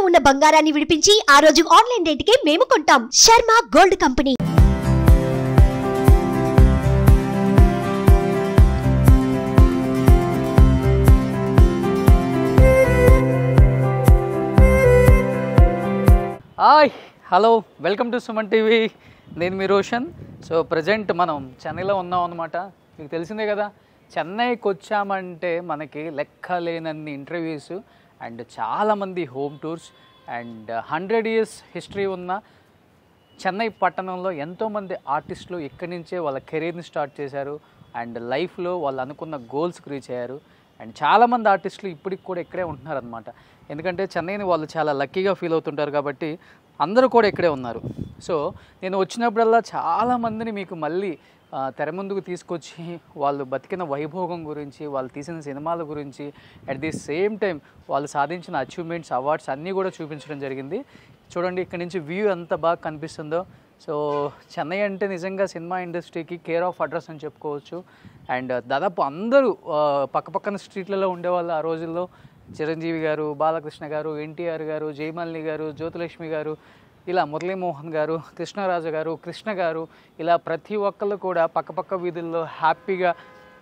ఉన్న బంగారాన్ని విడిపించి ఆ రోజు ఆన్లైన్ రేటుకే మేము కొంటాం. Sharma gold company. Hi hello welcome to Suman TV. నేను మీ రోషన్. సో ప్రజెంట్ మనం చెన్నైలో ఉన్నాం అన్నమాట. మీకు తెలిసిందే కదా, చెన్నైకి వచ్చామంటే మనకి లెక్కలేనన్ని ఇంటర్వ్యూస్ అండ్ చాలామంది home tours and 100 years history ఉన్న చెన్నై పట్టణంలో ఎంతోమంది ఆర్టిస్టులు ఇక్కడి నుంచే వాళ్ళ కెరీర్ని స్టార్ట్ చేశారు అండ్ లైఫ్లో వాళ్ళు అనుకున్న గోల్స్కి రీచ్ అయ్యారు. అండ్ చాలామంది ఆర్టిస్టులు ఇప్పటికి కూడా ఇక్కడే ఉంటున్నారనమాట. ఎందుకంటే చెన్నైని వాళ్ళు చాలా లక్కీగా ఫీల్ అవుతుంటారు కాబట్టి అందరూ కూడా ఇక్కడే ఉన్నారు. సో నేను వచ్చినప్పుడల్లా చాలామందిని మీకు మళ్ళీ తెర ముందుకు తీసుకొచ్చి వాళ్ళు బతికిన వైభోగం గురించి, వాళ్ళు తీసిన సినిమాల గురించి, అట్ ది సేమ్ టైం వాళ్ళు సాధించిన అచీవ్మెంట్స్, అవార్డ్స్ అన్నీ కూడా చూపించడం జరిగింది. చూడండి ఇక్కడ నుంచి వ్యూ ఎంత బాగా కనిపిస్తుందో. సో చెన్నై అంటే నిజంగా సినిమా ఇండస్ట్రీకి కేర్ ఆఫ్ అడ్రస్ అని చెప్పుకోవచ్చు. అండ్ దాదాపు అందరూ పక్కపక్కన స్ట్రీట్లలో ఉండేవాళ్ళు ఆ రోజుల్లో. చిరంజీవి గారు, బాలకృష్ణ గారు, ఎన్టీఆర్ గారు, జయమాలిని గారు, జ్యోతిలక్ష్మి గారు, ఇలా మురళీమోహన్ గారు, కృష్ణరాజు గారు, కృష్ణ గారు, ఇలా ప్రతి ఒక్కళ్ళు కూడా పక్కపక్క వీధుల్లో హ్యాపీగా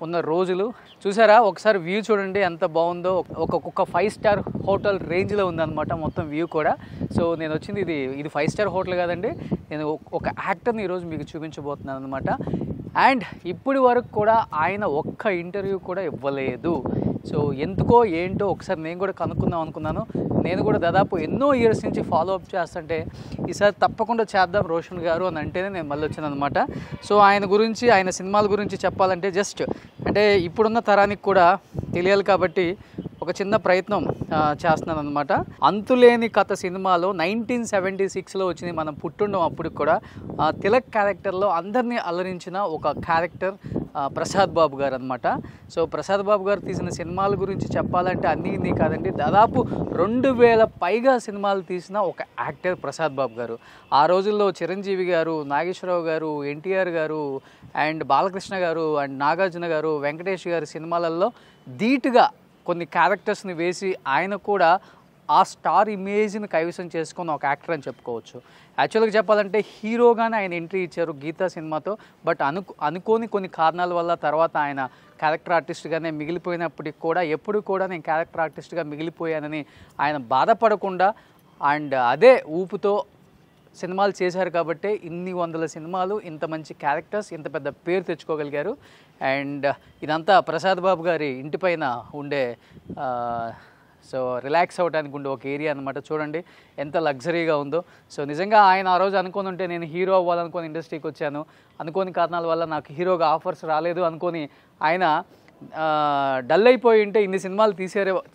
ఉన్న రోజులు చూసారా. ఒకసారి వ్యూ చూడండి ఎంత బాగుందో. ఒక్కొక్క 5 star హోటల్ రేంజ్లో ఉందన్నమాట మొత్తం వ్యూ కూడా. సో నేను వచ్చింది ఇది 5 star హోటల్ కాదండి. నేను ఒక యాక్టర్ని ఈరోజు మీకు చూపించబోతున్నాను అనమాట. అండ్ ఇప్పటి వరకు కూడా ఆయన ఒక్క ఇంటర్వ్యూ కూడా ఇవ్వలేదు. సో ఎందుకో ఏంటో ఒకసారి నేను కూడా కనుక్కుందాం అనుకున్నాను. నేను కూడా దాదాపు ఎన్నో ఇయర్స్ నుంచి ఫాలో అప్ చేస్తుంటే ఈసారి తప్పకుండా చేద్దాం రోషన్ గారు అని అంటేనే నేను మళ్ళీ వచ్చాను అనమాట. సో ఆయన గురించి, ఆయన సినిమాల గురించి చెప్పాలంటే జస్ట్ అంటే ఇప్పుడున్న తరానికి కూడా తెలియాలి కాబట్టి ఒక చిన్న ప్రయత్నం చేస్తున్నాను అనమాట. అంతులేని కథ సినిమాలో 1976లో వచ్చింది. మనం పుట్టుండం అప్పుడు కూడా తిలక్ క్యారెక్టర్లో అందరినీ అలరించిన ఒక క్యారెక్టర్ ప్రసాద్ బాబు గారు అనమాట. సో ప్రసాద్ బాబు గారు తీసిన సినిమాల గురించి చెప్పాలంటే అన్నీ కాదండి, దాదాపు 2000 పైగా సినిమాలు తీసిన ఒక యాక్టర్ ప్రసాద్ బాబు గారు. ఆ రోజుల్లో చిరంజీవి గారు, నాగేశ్వరరావు గారు, ఎన్టీఆర్ గారు అండ్ బాలకృష్ణ గారు అండ్ నాగార్జున గారు, వెంకటేష్ గారి సినిమాలలో ధీటుగా కొన్ని క్యారెక్టర్స్ని వేసి ఆయన కూడా ఆ స్టార్ ఇమేజ్ని కైవసం చేసుకున్న ఒక యాక్టర్ అని చెప్పుకోవచ్చు. యాక్చువల్గా చెప్పాలంటే హీరోగానే ఆయన ఎంట్రీ ఇచ్చారు గీతా సినిమాతో. బట్ అనుకోని కొన్ని కారణాల వల్ల తర్వాత ఆయన క్యారెక్టర్ ఆర్టిస్ట్గానే మిగిలిపోయినప్పటికి కూడా ఎప్పుడు కూడా నేను క్యారెక్టర్ ఆర్టిస్ట్గా మిగిలిపోయానని ఆయన బాధపడకుండా అండ్ అదే ఊపుతో సినిమాలు చేశారు కాబట్టి ఇన్ని వందల సినిమాలు, ఇంత మంచి క్యారెక్టర్స్, ఇంత పెద్ద పేరు తెచ్చుకోగలిగారు. అండ్ ఇదంతా ప్రసాద్ బాబు గారి ఇంటిపైన ఉండే సో రిలాక్స్ అవ్వడానికి ఉండే ఒక ఏరియా అనమాట. చూడండి ఎంత లగ్జరీగా ఉందో. సో నిజంగా ఆయన ఆ రోజు అనుకొని ఉంటే నేను హీరో అవ్వాలనుకొని ఇండస్ట్రీకి వచ్చాను, అనుకోని కారణాల వల్ల నాకు హీరోగా ఆఫర్స్ రాలేదు అనుకొని ఆయన డల్ అయిపోయి ఉంటే ఇన్ని సినిమాలు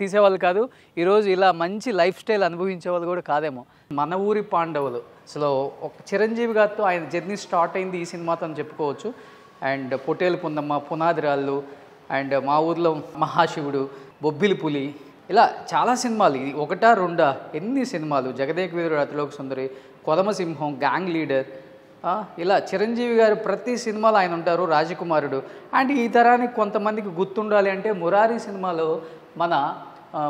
తీసేవాళ్ళు కాదు. ఈరోజు ఇలా మంచి లైఫ్ స్టైల్ అనుభవించే వాళ్ళు కూడా కాదేమో. మన ఊరి పాండవులు అసలు ఒక చిరంజీవి గారితో ఆయన జర్నీ స్టార్ట్ అయింది ఈ సినిమాతో అని చెప్పుకోవచ్చు. అండ్ పొట్టేలు పుందమ్మ, పునాదిరాళ్ళు అండ్ మా ఊర్లో మహాశివుడు, బొబ్బిలి పులి, ఇలా చాలా సినిమాలు. ఇది ఒకటా రెండా ఎన్ని సినిమాలు, జగదేక వీరుడు అతిలోక సుందరి, కొదమసింహం, గ్యాంగ్ లీడర్, ఇలా చిరంజీవి గారు ప్రతి సినిమాలో ఆయన ఉంటారు, రాజకుమారుడు. అండ్ ఈ తరానికి కొంతమందికి గుర్తుండాలి అంటే మురారి సినిమాలో మన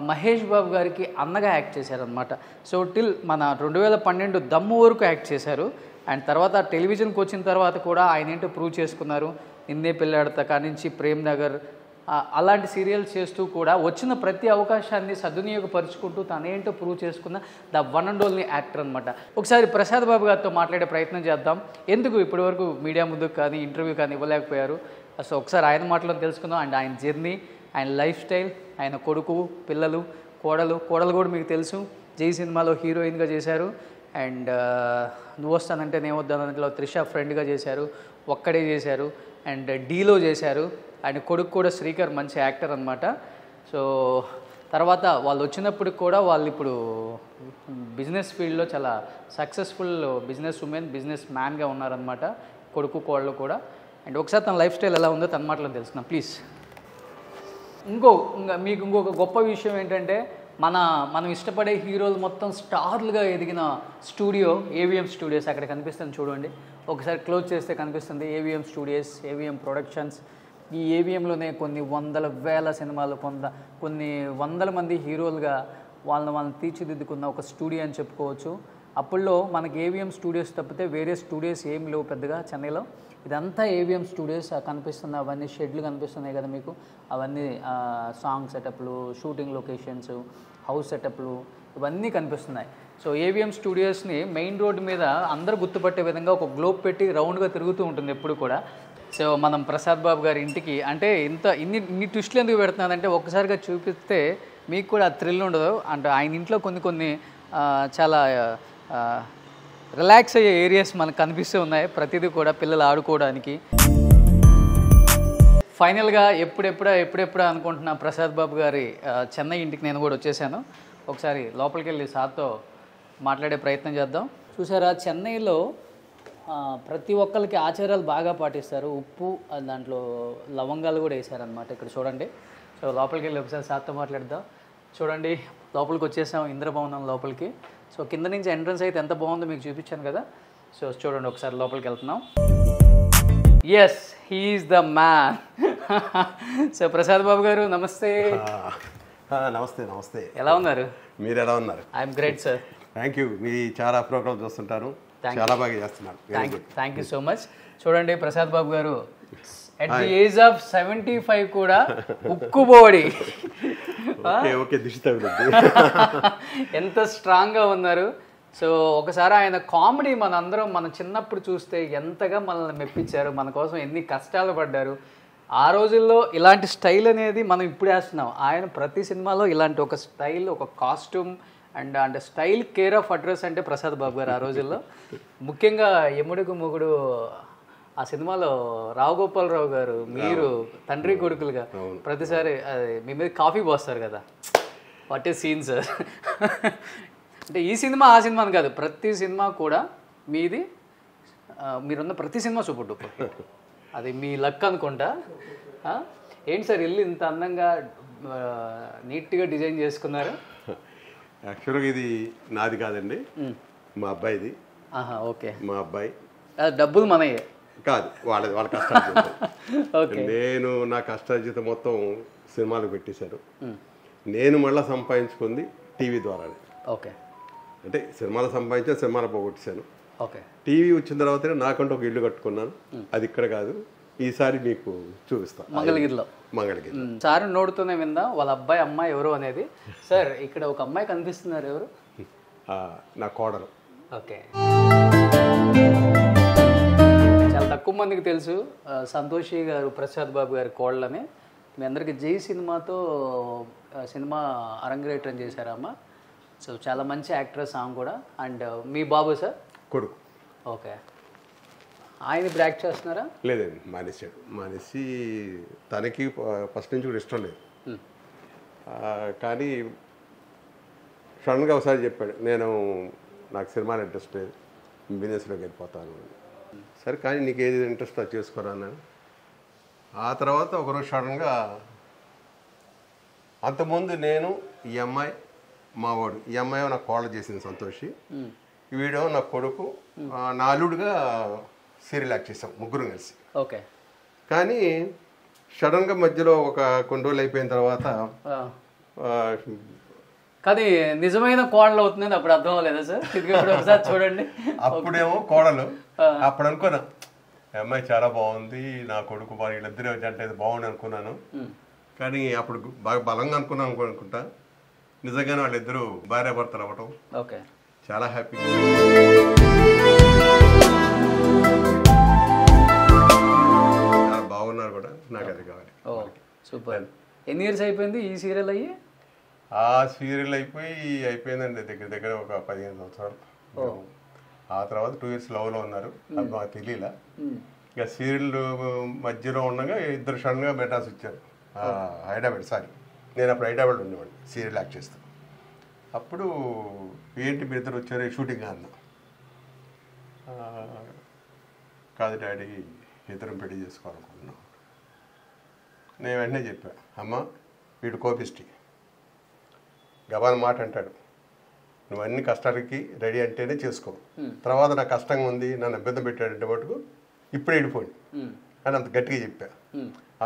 మహేష్ బాబు గారికి అన్నగా యాక్ట్ చేశారనమాట. సో టిల్ మన 2012 దమ్ము వరకు యాక్ట్ చేశారు. అండ్ తర్వాత టెలివిజన్కి వచ్చిన తర్వాత కూడా ఆయన ఏంటో ప్రూవ్ చేసుకున్నారు. నిన్నే పెళ్ళాడతా కానించి ప్రేమ్ నగర్ అలాంటి సీరియల్స్ చేస్తూ కూడా వచ్చిన ప్రతి అవకాశాన్ని సద్వినియోగపరుచుకుంటూ తనేంటో ప్రూవ్ చేసుకున్న the one and only actor అనమాట. ఒకసారి ప్రసాద్ బాబు గారితో మాట్లాడే ప్రయత్నం చేద్దాం. ఎందుకు ఇప్పటివరకు మీడియా ముందుకు కానీ ఇంటర్వ్యూ కానీ ఇవ్వలేకపోయారు. సో ఒకసారి ఆయన మాటలో తెలుసుకుందాం. అండ్ ఆయన జర్నీ, ఆయన లైఫ్ స్టైల్, ఆయన కొడుకు, పిల్లలు, కోడలు కూడా మీకు తెలుసు, జై సినిమాలో హీరోయిన్గా చేశారు. అండ్ నువ్వు వస్తానంటే నేను వద్దానంట్లో త్రిష ఫ్రెండ్గా చేశారు, ఒక్కడే చేశారు. అండ్ డీలో చేశారు. ఆయన కొడుకు కూడా శ్రీకర్ మంచి యాక్టర్ అనమాట. సో తర్వాత వాళ్ళు వచ్చినప్పుడు కూడా వాళ్ళు ఇప్పుడు బిజినెస్ ఫీల్డ్లో చాలా సక్సెస్ఫుల్ బిజినెస్ ఉమెన్, బిజినెస్ మ్యాన్గా ఉన్నారనమాట కొడుకు కోడలు కూడా. అండ్ ఒకసారి తన లైఫ్ స్టైల్ ఎలా ఉందో తన మాటలో తెలుసుకున్నాం ప్లీజ్. మీకు ఇంకొక గొప్ప విషయం ఏంటంటే మనం ఇష్టపడే హీరోలు మొత్తం స్టార్లుగా ఎదిగిన స్టూడియో AVM స్టూడియోస్ అక్కడ కనిపిస్తుంది చూడండి. ఒకసారి క్లోజ్ చేస్తే కనిపిస్తుంది AVM స్టూడియోస్, AVM ప్రొడక్షన్స్. ఈ AVMలోనే కొన్ని వందల వేల సినిమాలు, కొన్ని వందల మంది హీరోలుగా వాళ్ళని తీర్చిదిద్దుకున్న ఒక స్టూడియో అని చెప్పుకోవచ్చు. అప్పుల్లో మనకి ఏవిఎం స్టూడియోస్ తప్పితే వేరే స్టూడియోస్ ఏం లేవు పెద్దగా చెన్నైలో. ఇదంతా ఏవిఎం స్టూడియోస్ కనిపిస్తుంది, అవన్నీ షెడ్లు కనిపిస్తున్నాయి కదా మీకు, అవన్నీ సాంగ్ సెటప్లు, షూటింగ్ లొకేషన్స్, హౌస్ సెటప్లు ఇవన్నీ కనిపిస్తున్నాయి. సో ఏవిఎం స్టూడియోస్ని మెయిన్ రోడ్డు మీద అందరూ గుర్తుపట్టే విధంగా ఒక గ్లోబ్ పెట్టి రౌండ్గా తిరుగుతూ ఉంటుంది ఎప్పుడు కూడా. సో మనం ప్రసాద్ బాబు గారి ఇంటికి అంటే ఇన్ని ట్విస్టులు ఎందుకు పెడుతున్నానంటే ఒక్కసారిగా చూపిస్తే మీకు కూడా థ్రిల్ ఉండదు. అంటే ఆయన ఇంట్లో కొన్ని చాలా రిలాక్స్ అయ్యే ఏరియాస్ మనకు కనిపిస్తూ ఉన్నాయి, ప్రతిదీ కూడా పిల్లలు ఆడుకోవడానికి. ఫైనల్గా ఎప్పుడెప్పుడు అనుకుంటున్నా ప్రసాద్ బాబు గారి చెన్నై ఇంటికి నేను కూడా వచ్చేసాను. ఒకసారి లోపలికి వెళ్ళి సార్తో మాట్లాడే ప్రయత్నం చేద్దాం. చూసారా, చెన్నైలో ప్రతి ఒక్కరికి ఆచారాలు బాగా పాటిస్తారు. ఉప్పు దాంట్లో లవంగాలు కూడా వేసారనమాట. ఇక్కడ చూడండి. సో లోపలికి వెళ్ళి ఒకసారి సార్తో మాట్లాడదాం. చూడండి, లోపలికి వచ్చేసాం ఇంద్రభవనం లోపలికి. సో కింద నుంచి ఎంట్రన్స్ అయితే ఎంత బాగుందో మీకు చూపించాను కదా. సో చూడండి, ఒకసారి లోపలికి వెళ్తున్నాం. Yes, he is the man. So Prasad Babu గారు నమస్తే. నమస్తే. ఎలా ఉన్నారు? మీరు ఎలా ఉన్నారు? I'm great sir. Thank you. మీ చాలా ప్రోగ్రామ్ చూస్తుంటారు, చాలా బాగా చేస్తున్నారు. Thank you so much. చూడండి, ప్రసాద్ బాబు గారు అట్ ది ఏజ్ ఆఫ్ 75 కూడా ఉక్కుబోడి ఎంత స్ట్రాంగ్గా ఉన్నారు. సో ఒకసారి ఆయన కామెడీ మన చిన్నప్పుడు చూస్తే ఎంతగా మనల్ని మెప్పించారు, మన కోసం ఎన్ని కష్టాలు పడ్డారు. ఆ రోజుల్లో ఇలాంటి స్టైల్ అనేది మనం ఇప్పుడు వేస్తున్నాం. ఆయన ప్రతి సినిమాలో ఇలాంటి ఒక స్టైల్, ఒక కాస్ట్యూమ్ అంటే స్టైల్ కేర్ ఆఫ్ అడ్రస్ అంటే ప్రసాద్ బాబు గారు ఆ రోజుల్లో. ముఖ్యంగా యముడికి మొగుడు ఆ సినిమాలో రావు గోపాలరావు గారు మీరు తండ్రి కొడుకులుగా ప్రతిసారి మీ మీద కాఫీ పోస్తారు కదా, వాట్ ఏ సీన్ సార్. అంటే ఈ సినిమా ఆ సినిమా అని కాదు, ప్రతి సినిమా కూడా మీరున్న ప్రతి సినిమా సూపర్ డూపర్. అది మీ లక్ అనుకుంటా. ఏంటి సార్ ఇల్లు ఇంత అందంగా నీట్గా డిజైన్ చేసుకున్నారు? యాక్చువల్గా ఇది నాది కాదండి, మా అబ్బాయిది. ఓకే, మా అబ్బాయి. డబ్బులు మనయే కాదు, వాళ్ళ కష్టార్జితం. నేను నా కష్టార్జితం మొత్తం సినిమాలకు పెట్టేశాను. నేను మళ్ళీ సంపాదించుకుంది టీవీ ద్వారానే. ఓకే, అంటే సినిమాలు సంపాదించాను, సినిమాలు పోగొట్టేశాను. ఓకే, టీవీ వచ్చిన తర్వాతనే నాకంటూ ఒక ఇల్లు కట్టుకున్నాను. అది ఇక్కడ కాదు, ఈసారి మీకు చూపిస్తాను, మంగళగిరిలో. సార్ నోడుతూనే విందా వాళ్ళ అబ్బాయి అమ్మాయి ఎవరు అనేది. సార్ ఇక్కడ ఒక అమ్మాయి కనిపిస్తున్నారు, ఎవరు? నా కోడలు. ఓకే, చాలా తక్కువ మందికి తెలుసు సంతోషి గారు ప్రసాద్ బాబు గారి కోడలని. మీ అందరికీ జై సినిమాతో సినిమా అరంగేట్రం చేశారమ్మ. సో చాలా మంచి యాక్ట్రెస్ ఆమె కూడా. అండ్ మీ బాబు సార్ కొడుకు. ఓకే, ఆయన ఇప్పుడు యాక్ట్ చేస్తున్నారా? లేదండి, మానేసి తనకి ఫస్ట్ నుంచి కూడా ఇష్టం లేదు. కానీ సడన్గా ఒకసారి చెప్పాడు, నాకు సినిమాలో ఇంట్రెస్ట్ లేదు, బిజినెస్లోకి వెళ్ళిపోతాను. సరే, కానీ నీకు ఏది ఇంట్రెస్ట్ అది చేసుకోరా అన్నాను. ఆ తర్వాత ఒకరోజు సడన్గా, అంతకుముందు నేను ఈ అమ్మాయి మావాడు, ఈ అమ్మాయి నాకు కోళ్ళ చేసింది సంతోషి, వీడేమో నా కొడుకు, నా అల్లుడుగా సీరియల్ యాక్ట్ చేసాం ముగ్గురు కలిసి. ఓకే, కానీ సడన్గా మధ్యలో కొన్ని రోజులు అయిపోయిన తర్వాత కానీ నిజమైన కోడలు అవుతుందని అప్పుడు అర్థం అవ్వలేదా సార్? ఒకసారి చూడండి. అప్పుడేమో కోడలు, అప్పుడు అనుకున్నా అమ్మాయి చాలా బాగుంది, నా కొడుకు వీళ్ళిద్దరూ జంట అయితే బాగుంది అనుకున్నాను. కానీ అప్పుడు బాగా బలంగా అనుకుంటా నిజంగానే వాళ్ళిద్దరూ భార్యాభర్తలు అవ్వటం. ఓకే, చాలా హ్యాపీ. చాలా బాగున్నారు కూడా, నాకు అది కావాలి. సూపర్. ఎన్ని ఇయర్స్ అయిపోయింది ఈ సీరియల్ అయ్యి? ఆ సీరియల్ అయిపోయిందండి దగ్గర ఒక 15 సంవత్సరాలు. ఆ తర్వాత 2 years లవ్లో ఉన్నారు, అది మాకు తెలియలా. ఇక సీరియల్ మధ్యలో ఉండగా ఇద్దరు సడన్గా మెడ్రాస్ వచ్చారు, హైదరాబాద్. నేను అప్పుడు హైదరాబాద్ ఉండేవాడిని సీరియల్ యాక్ట్ చేస్తాను. అప్పుడు ఏంటి మీ ఇద్దరు వచ్చారు షూటింగ్ అన్న. కాదు డాడీ, ఇద్దరం పెళ్లి చేసుకోవాలనుకుంటున్నాం. నేను వెంటనే చెప్పా, అమ్మ వీడు కోపిష్టి, గబాన్ మాట అంటాడు, నువ్వు అన్ని కష్టాలకి రెడీ అంటేనే చేసుకో, తర్వాత నాకు కష్టంగా ఉంది నన్ను ఇబ్బంది పెట్టాడంటే మటుకు ఇప్పుడే వెళ్ళిపోండి అని అంత గట్టిగా చెప్పా.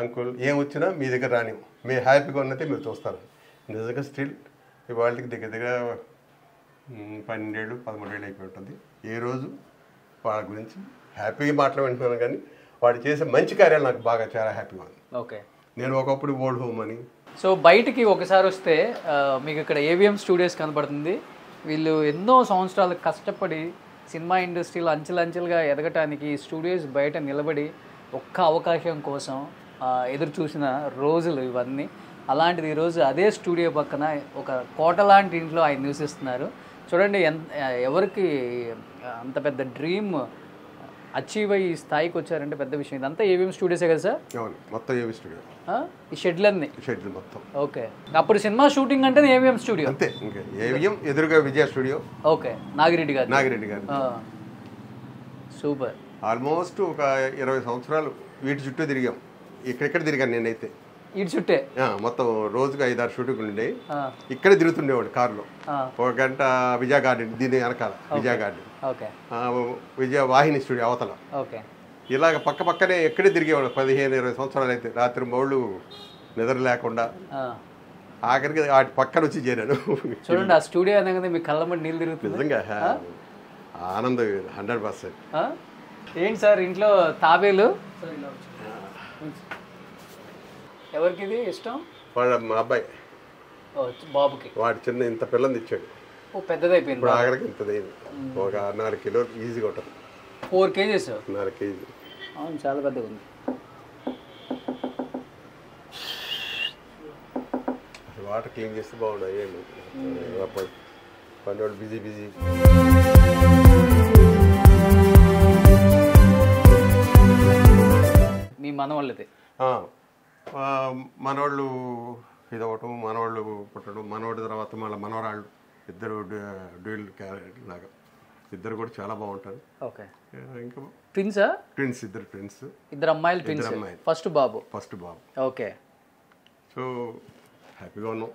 అంకుల్ ఏం వచ్చినా మీ దగ్గర రానివ్వు, మేము హ్యాపీగా ఉన్నట్టే మీరు చూస్తారు. నిజంగా స్టిల్ వాళ్ళకి దగ్గర దగ్గర 12 ఏళ్ళు 13 ఏళ్ళు అయిపోయి ఉంటుంది. ఏ రోజు వాళ్ళ గురించి హ్యాపీగా మాట్లాడుతున్నాను, కానీ వాడు చేసే మంచి కార్యాలు నాకు బాగా చాలా హ్యాపీగా ఉంది. ఓకే. నేను ఒకప్పుడు ఓల్డ్ హోమ్ అని. సో బయటికి ఒకసారి వస్తే మీకు ఇక్కడ ఏవిఎం స్టూడియోస్ కనబడుతుంది. వీళ్ళు ఎన్నో సంవత్సరాలు కష్టపడి సినిమా ఇండస్ట్రీలో అంచెలంచెలుగా ఎదగటానికి స్టూడియోస్ బయట నిలబడి ఒక్క అవకాశం కోసం ఎదురు చూసిన రోజులు ఇవన్నీ. అలాంటిది ఈరోజు అదే స్టూడియో పక్కన ఒక కోట లాంటి ఇంట్లో ఆయన నివసిస్తున్నారు. చూడండి ఎవరికి అంత పెద్ద డ్రీమ్ అచీవ్ అయ్యి ఈ స్థాయికి వచ్చారంటే పెద్ద విషయం. ఇదంతా ఏవిఎం స్టూడియోసే కదా సార్? అవును, మొత్తం ఏవిఎం స్టూడియో. ఈ షెడ్లన్నీ షెడ్లు మొత్తం. ఓకే. అప్పుడు సినిమా షూటింగ్ అంటే ఏవిఎం స్టూడియో అంతే. ఇంకా ఏవిఎం ఎదురుగా విజయ స్టూడియో. ఓకే. నాగిరెడ్డి గారు. సూపర్. ఆల్మోస్ట్ ఒక 20 సంవత్సరాలు వీటి చుట్టూ తిరిగాం. ఇక్కడెక్కడ తిరిగాను నేనైతే ఇటు చుట్టే. మొత్తం రోజుకి 5-6 షూటింగ్లు ఉండే. ఇక్కడే తిరుగుతుండేవాడు కారులో. 1 గంట విజయ గార్డెన్, దీని వెనకాల విజయ గార్డెన్, విజయ వాహిని స్టూడియో అవతల. ఓకే. ఇలాగ పక్క పక్కనే ఎక్కడే తిరిగేవాడు 15-20 సంవత్సరాలు అయితే. రాత్రి మౌళ్ళు నిద్ర లేకుండా ఆఖరికి వాటి పక్కన వచ్చి చేరాను. చూడండి ఆ స్టూడియో అనగానే మీ కళ్ళ నీళ్ళు తిరుగుతుంది. నిజంగా ఆనందం 100%. ఏంటి సార్ ఇంట్లో తాబేలు ఎవరికి ఇది ఇష్టం? వాడు మా అబ్బాయి బాబుకి. వాడు చిన్న ఇంత పిల్లని ఇచ్చాడు. పెద్దదైపోయింది. ఇప్పుడు ఆఖరికి ఇంతదైంది. ఒక 4 కిలోలు ఈజీగా ఉంటుంది. 4 kgs. 4 kg. అవును, చాలా పెద్దగా ఉంది. వాటర్ క్లీన్ చేస్తే బాగుండదు. ఏమి పని వాళ్ళు బిజీ. మీ మనవాళ్ళది? మనవాళ్ళు ఇదవటం, మనవాళ్ళు పుట్టడం, మనవాడి తర్వాత మళ్ళీ మనవరాళ్ళు ఇద్దరు డ్యూయల్ క్యారెక్టర్ లాగా. ఇద్దరు కూడా చాలా బాగుంటారు. ఓకే. ఇంకా ట్విన్స్, ఇద్దరు ట్విన్స్. ఇద్దరు అమ్మాయిలు. ఫస్ట్ బాబు. ఓకే. సో హ్యాపీగా ఉన్నాం.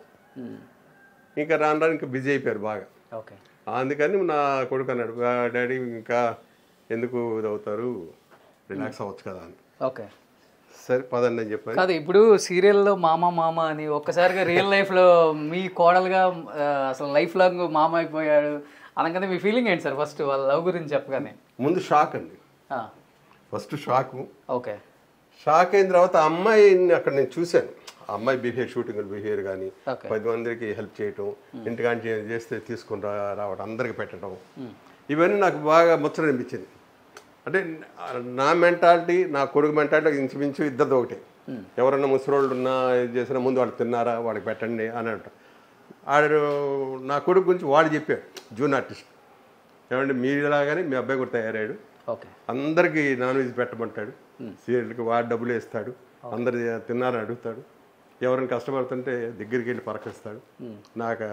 ఇంకా రాను ఇంకా బిజీ అయిపోయారు బాగా. ఓకే. అందుకని నా కొడుకు అన్నాడు, డాడీ ఇంకా ఎందుకు ఇదవుతారు, రిలాక్స్ అవ్వచ్చు కదా అని. ఓకే. సరే పదండి అని చెప్పాను. కాదు, ఇప్పుడు సీరియల్లో మామ అని ఒక్కసారిగా రియల్ లైఫ్లో మీ కోడలుగా అసలు లైఫ్ లాంగ్ మామ అయిపోయాడు అనగానే మీ ఫీలింగ్ ఏంటి సార్? ఫస్ట్ వాళ్ళ లవ్ గురించి చెప్పగానే ముందు షాక్ అండి. ఫస్ట్ షాకు. ఓకే. షాక్ అయిన తర్వాత అమ్మాయిని అక్కడ నేను చూశాను. ఆ అమ్మాయి షూటింగ్ బిహేవియర్ కానీ 10 మందికి హెల్ప్ చేయటం, ఇంటికాంటి చేస్తే తీసుకుని రావడం, అందరికి పెట్టడం, ఇవన్నీ నాకు బాగా ముచ్చట అనిపించింది. అంటే నా మెంటాలిటీ, నా కొడుకు మెంటాలిటీ ఇంచుమించు ఇద్దరిది ఒకటే. ఎవరన్నా ముసలోళ్ళు ఉన్నా ఇది చేసినా ముందు వాళ్ళకి తిన్నారా, వాళ్ళకి పెట్టండి అని అంట. ఆడు నా కొడుకు గురించి వాడు చెప్పాడు, జూన్ ఆర్టిస్ట్, ఏమంటే మీలాగానే మీ అబ్బాయి కూడా తయారయ్యాడు, అందరికీ నాన్ వెజ్ పెట్టమంటాడు, సీరియల్కి వాడు డబ్బులు వేస్తాడు, అందరు తిన్నారని అడుగుతాడు, ఎవరైనా కష్టపడుతుంటే దగ్గరికి వెళ్ళి పరకిస్తాడు. నాకు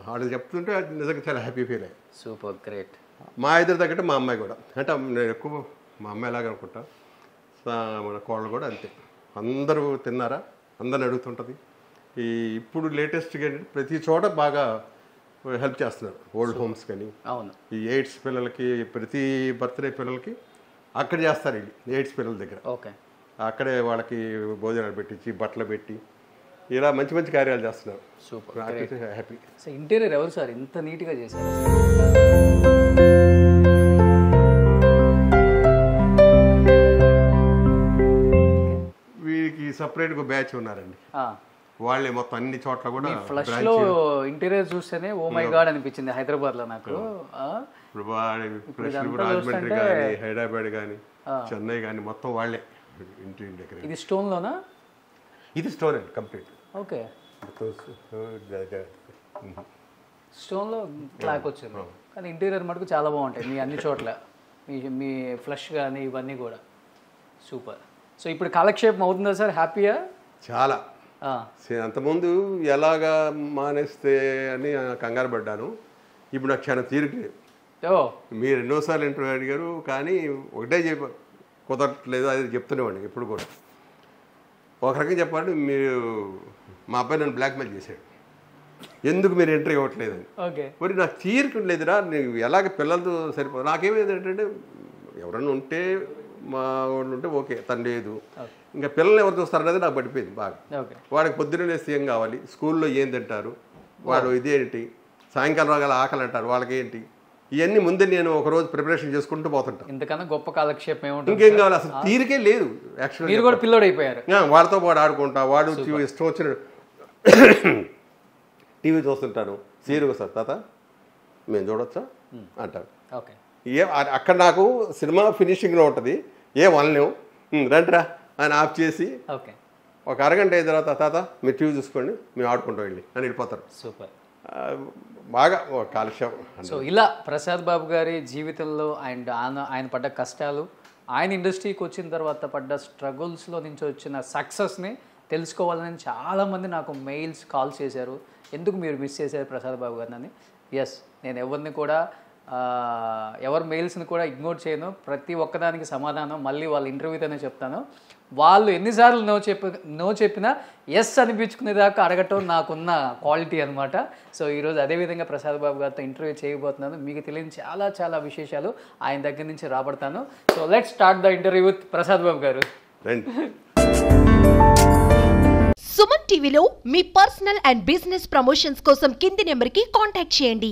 వాళ్ళు చెప్తుంటే నిజంగా చాలా హ్యాపీ ఫీల్ అయ్యాయి. Super, great. మా ఇద్దరి తగ్గట్టు మా అమ్మాయి కూడా, అంటే నేను ఎక్కువ మా అమ్మాయి లాగా అనుకుంటా. మన కోళ్ళు కూడా అంతే, అందరూ తిన్నారా అందరిని అడుగుతుంటుంది. ఇప్పుడు లేటెస్ట్గా ఏంటంటే ప్రతి చోట బాగా హెల్ప్ చేస్తున్నారు. ఓల్డ్ హోమ్స్ కానీ, ఈ ఎయిడ్స్ పిల్లలకి, ప్రతి బర్త్డే పిల్లలకి అక్కడ చేస్తారు. ఎయిడ్స్ పిల్లల దగ్గర అక్కడే వాళ్ళకి భోజనాలు పెట్టించి, బట్టలు పెట్టి, ఇలా మంచి మంచి కార్యాలు చేస్తున్నారు. Super, happy. ఇంటీరియర్ ఎవరు సార్ ఇంత నీట్గా చేశారు? వీరికి సపరేట్గా బ్యాచ్ ఉన్నారండి. వాళ్ళే మొత్తం అన్ని చోట్ల కూడా. ఫ్లష్ లో ఇంటీరియర్ చూస్తేనే ఓ మై గాడ్ అనిపించింది హైదరాబాద్ లో నాకు. రాజమండ్రి కానీ, హైదరాబాద్ కానీ, చెన్నై కానీ మొత్తం వాళ్ళే ఇంటీరియర్ డెకరేషన్. ఇది స్టోన్ లోనా? ఇది స్టోన్ అండి కంప్లీట్. ఓకే. స్టోన్ లో క్లాక్ వచ్చింది, కానీ ఇంటీరియర్ మటుకు చాలా బాగుంటాయి మీ అన్ని చోట్ల. మీ ఫ్లష్ కానీ ఇవన్నీ కూడా సూపర్. సో ఇప్పుడు కాలక్షేపం అవుతుందా సార్? హ్యాపీయా? చాలా. అంతకుముందు ఎలాగా మానేస్తే అని కంగారు పడ్డాను. ఇప్పుడు నాకు చాలా తీరికలేదు. మీరు ఎన్నోసార్లు ఇంటర్వ్యూ అడిగారు, కానీ ఒకటే కుదరట్లేదు, అది చెప్తూనేవాడిని ఎప్పుడు కూడా. ఒక రకంగా చెప్పాలంటే, మీరు మా అబ్బాయి నన్ను బ్లాక్మెయిల్ చేశాడు, ఎందుకు మీరు ఎంట్రీ ఇవ్వట్లేదని. మరి నాకు తీరిక లేదురా, నేను ఎలాగ పిల్లలతో సరిపో. నాకేమైంది ఏంటంటే, ఎవరన్నా ఉంటే మా వాళ్ళు ఉంటే ఓకే, తను లేదు, ఇంకా పిల్లల్ని ఎవరు చూస్తారనేది నాకు పడిపోయింది బాగా. వాడికి పొద్దున్నే లేస్తే ఏం కావాలి, స్కూల్లో ఏం తింటారు, వాడు ఇదేంటి, సాయంకాలం రాగల ఆకలి అంటారు, వాళ్ళకి ఏంటి, ఇవన్నీ ముందే నేను ఒకరోజు ప్రిపరేషన్ చేసుకుంటూ పోతుంటాను. ఇంతకన్నా గొప్ప కాలక్షేపం ఏముంటుంది? ఇంకేం కావాలి, అసలు తీరికే లేదు. యాక్చువల్గా మీరు కూడా పిల్లోడు అయిపోయారు. వాళ్ళతో పాటు ఆడుకుంటా, వాడు ఇష్టం వచ్చిన టీవీ చూస్తుంటాను. సీరియల్గా సార్ తాత మేము చూడొచ్చా అంటారు. ఓకే, అక్కడ నాకు సినిమా ఫినిషింగ్లో ఉంటుంది, వనలేము, రండిరా అని ఆఫ్ చేసి ఓకే ఒక అరగంట అయిన తర్వాత తాత మీరు టీవీ చూసుకోండి మేము ఆడుకుంటాం వెళ్ళి అని వెళ్ళిపోతారు. సూపర్, బాగా కాలుష్యం. సో ఇలా ప్రసాద్ బాబు గారి జీవితంలో ఆయన పడ్డ కష్టాలు, ఆయన ఇండస్ట్రీకి వచ్చిన తర్వాత పడ్డ స్ట్రగుల్స్లో నుంచి వచ్చిన సక్సెస్ని తెలుసుకోవాలని చాలామంది నాకు మెయిల్స్ కాల్ చేశారు. ఎందుకు మీరు మిస్ చేశారు ప్రసాద్ బాబు గారిని అని. ఎస్, నేను ఎవరిని కూడా ఎవరి మెయిల్స్ని కూడా ఇగ్నోర్ చేయను. ప్రతి ఒక్కదానికి సమాధానం మళ్ళీ వాళ్ళ ఇంటర్వ్యూతోనే చెప్తాను. వాళ్ళు ఎన్నిసార్లు నో చెప్పినా ఎస్ అనిపించుకునేదాకా అడగటం నాకున్న క్వాలిటీ అనమాట. సో ఈరోజు అదేవిధంగా ప్రసాద్ బాబు గారితో ఇంటర్వ్యూ చేయబోతున్నాను. మీకు తెలియని చాలా చాలా విశేషాలు ఆయన దగ్గర నుంచి రాబడతాను. So let's start the interview with Prasad Babu గారు. సుమన్ టీవీలో మీ పర్సనల్ అండ్ బిజినెస్ ప్రమోషన్స్ కోసం కింది నెంబర్కి కాంటాక్ట్ చేయండి.